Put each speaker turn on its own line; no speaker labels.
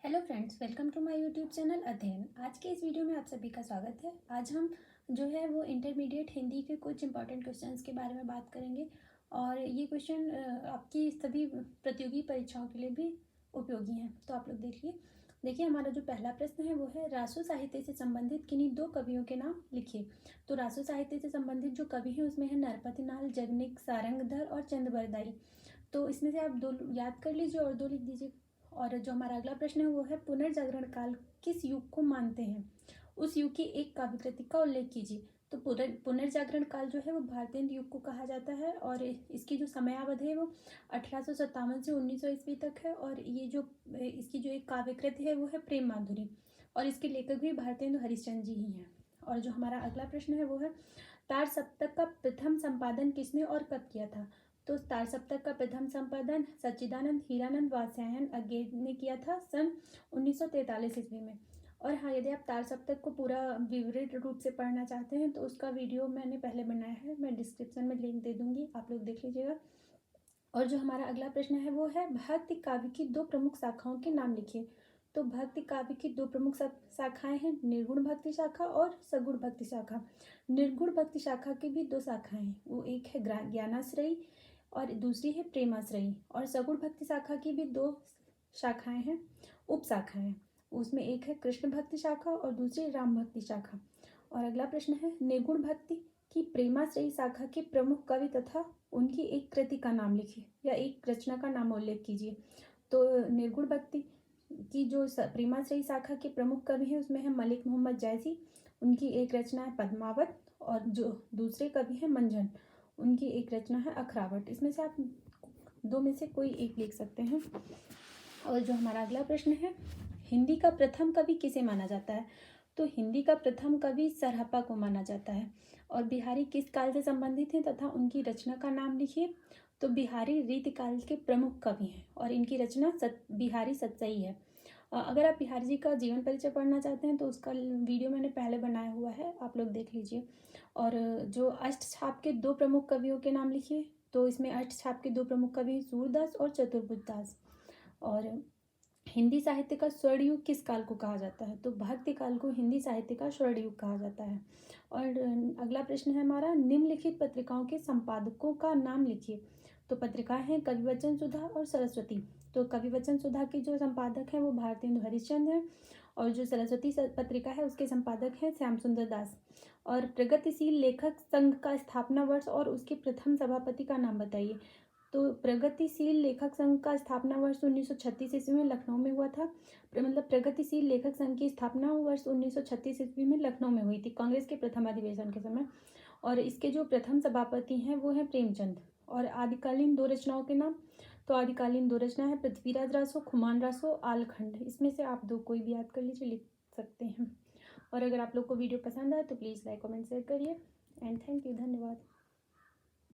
Hello friends, welcome to my YouTube channel Adhyayan. आज के इस वीडियो में आप सभी का स्वागत है। आज हम जो है वो इंटरमीडिएट हिंदी के कुछ इंपॉर्टेंट क्वेश्चंस के बारे में बात करेंगे और ये क्वेश्चन आपकी सभी प्रतियोगी परीक्षाओं के लिए भी उपयोगी हैं। तो आप लोग देखिए हमारा जो पहला प्रश्न है वो है रासो साहित्य से संबंधित किन्हीं दो कवियों के नाम लिखिए। तो रासो साहित्य से संबंधित जो कवि हैं उसमें है नरपति नाल, जगनिक, सारंगधर और चंद बरदाई। तो इसमें से आप दो याद कर लीजिए और दो लिख दीजिए। और जो हमारा अगला प्रश्न है वो है पुनर्जागरण काल किस युग को मानते हैं, उस युग की एक काव्य कृति का उल्लेख कीजिए। तो पुनर्जागरण काल जो है वो भारतीय युग को कहा जाता है और इसकी जो समयावधि है वो 1857 से 1900 ईस्वी तक है। और ये जो इसकी जो एक काव्य कृति है वो है प्रेम माधुरी और इसके लेखक भी भारतेंदु हरिश्चंद्र जी ही हैं। और जो हमारा अगला प्रश्न है वो है तार सप्तक का प्रथम संपादन किसने और कब किया था। तो तार सप्तक का प्रथम संपादन सच्चिदानंद हीरानंद वात्स्यायन अज्ञे ने किया था सन 1943 ईस्वी में। और हाँ, यदि आप तार सप्तक को पूरा विवरित रूप से पढ़ना चाहते हैं तो उसका वीडियो मैंने पहले बनाया है, मैं डिस्क्रिप्शन में लिंक दे दूंगी, आप लोग देख लीजिएगा। और जो हमारा अगला प्रश्न है वो है भक्ति काव्य की दो प्रमुख शाखाओं के नाम लिखिए। तो भक्ति काव्य की दो प्रमुख शाखाएं हैं, निर्गुण भक्ति शाखा और सगुण भक्ति शाखा। निर्गुण भक्ति शाखा की भी दो शाखाएं हैं, वो एक है ज्ञानाश्रयी और दूसरी है प्रेमाश्रयी। और सगुण भक्ति शाखा की भी दो शाखाएं हैं, उप शाखाएं हैं, उसमें एक है कृष्ण भक्ति शाखा और दूसरी राम भक्ति शाखा। और अगला प्रश्न है निर्गुण भक्ति की प्रेमाश्रयी शाखा के प्रमुख कवि तथा उनकी एक कृति का नाम लिखिए या एक रचना का नाम उल्लेख कीजिए। तो निर्गुण भक्ति की जो प्रेमाश्रयी शाखा के प्रमुख कवि हैं उसमें है मलिक मोहम्मद जायसी, उनकी एक रचना है पद्मावत। और जो दूसरे कवि हैं मंझन, उनकी एक रचना है अखरावट। इसमें से आप दो में से कोई एक लिख सकते हैं। और जो हमारा अगला प्रश्न है हिंदी का प्रथम कवि किसे माना जाता है। तो हिंदी का प्रथम कवि सरहप्पा को माना जाता है। और बिहारी किस काल से संबंधित हैं तथा उनकी रचना का नाम लिखिए। तो बिहारी रीतिकाल के प्रमुख कवि हैं और इनकी रचना बिहारी सतसई है। अगर आप बिहारी जी का जीवन परिचय पढ़ना चाहते हैं तो उसका वीडियो मैंने पहले बनाया हुआ है, आप लोग देख लीजिए। और जो अष्टछाप के दो प्रमुख कवियों के नाम लिखिए। तो इसमें अष्टछाप के दो प्रमुख कवि सूरदास और चतुर्बुद्ध दास। और हिंदी साहित्य का स्वर्ण युग किस काल को कहा जाता है। तो भक्ति काल को हिंदी साहित्य का स्वर्ण युग कहा जाता है। और अगला प्रश्न है हमारा निम्नलिखित पत्रिकाओं के संपादकों का नाम लिखिए। तो पत्रिकाएं हैं कविवचन सुधा और सरस्वती। तो कविवचन सुधा की जो संपादक है वो भारतेंदु हरिश्चंद्र है और जो सरस्वती पत्रिका है उसके संपादक हैं श्याम सुंदर दास। और प्रगतिशील लेखक संघ का स्थापना वर्ष और उसके प्रथम सभापति का नाम बताइए। तो प्रगतिशील लेखक संघ का स्थापना वर्ष 1936 ईस्वी में लखनऊ में हुआ था। मतलब प्रगतिशील लेखक संघ की स्थापना वर्ष 1936 ईस्वी में लखनऊ में हुई थी कांग्रेस के प्रथम अधिवेशन के समय। और इसके जो प्रथम सभापति हैं वो हैं प्रेमचंद। और आदिकालीन दो रचनाओं के नाम। तो आदिकालीन दो रचना है पृथ्वीराज रासो, खुमान रासो, आलखंड। इसमें से आप दो कोई भी याद कर लीजिए, लिख सकते हैं। और अगर आप लोग को वीडियो पसंद आए तो प्लीज़ लाइक कमेंट शेयर करिए एंड थैंक यू, धन्यवाद।